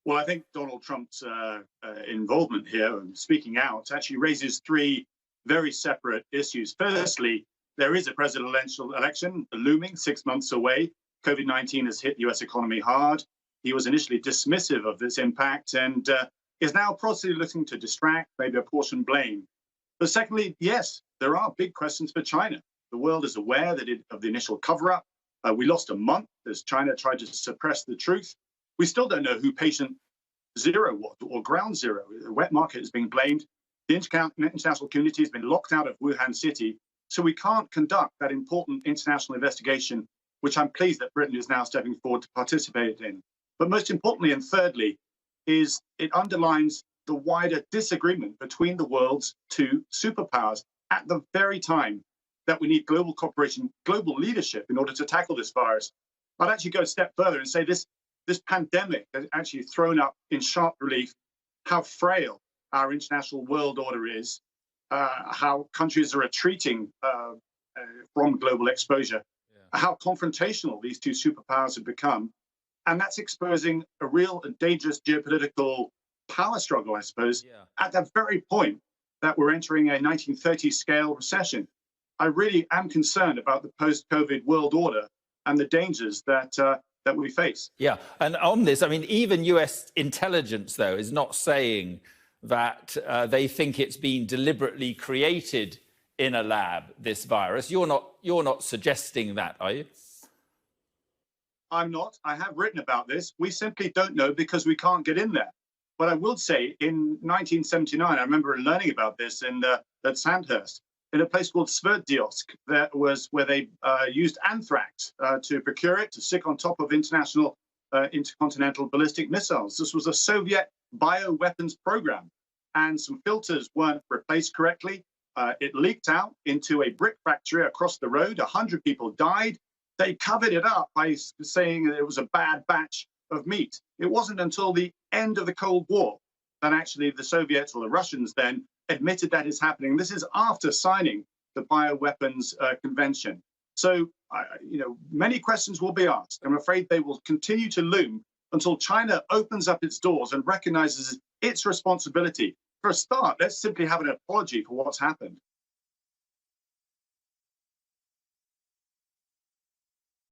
Well, I think Donald Trump's involvement here and speaking out actually raises three very separate issues. Firstly, there is a presidential election looming 6 months away. COVID-19 has hit the US economy hard. He was initially dismissive of its impact and is now possibly looking to distract, maybe apportion blame. But secondly, yes, there are big questions for China. The world is aware of the initial cover-up. We lost a month as China tried to suppress the truth. We still don't know who patient zero was or ground zero. The wet market is being blamed. The international community has been locked out of Wuhan City. So we can't conduct that important international investigation, which I'm pleased that Britain is now stepping forward to participate in. But most importantly and thirdly, is it underlines the wider disagreement between the world's two superpowers at the very time that we need global cooperation, global leadership in order to tackle this virus. I'd actually go a step further and say this pandemic has actually thrown up in sharp relief how frail our international world order is, how countries are retreating from global exposure, how confrontational these two superpowers have become. And that's exposing a real and dangerous geopolitical power struggle, I suppose, at that very point that we're entering a 1930s scale recession. I really am concerned about the post-COVID world order and the dangers that we face. Yeah, and on this, I mean, even US intelligence, though, is not saying that they think it's been deliberately created in a lab, this virus. You're not suggesting that, are you? I'm not. I have written about this. We simply don't know because we can't get in there. But I will say, in 1979, I remember learning about this at Sandhurst, in a place called Sverdlovsk, that was where they used anthrax to procure it, to stick on top of international intercontinental ballistic missiles. This was a Soviet bioweapons program, and some filters weren't replaced correctly. It leaked out into a brick factory across the road. 100 people died. They covered it up by saying that it was a bad batch of meat. It wasn't until the end of the Cold War that actually the Soviets or the Russians then admitted that is happening. This is after signing the bioweapons convention. So, many questions will be asked. I'm afraid they will continue to loom until China opens up its doors and recognizes its responsibility. For a start, let's simply have an apology for what's happened.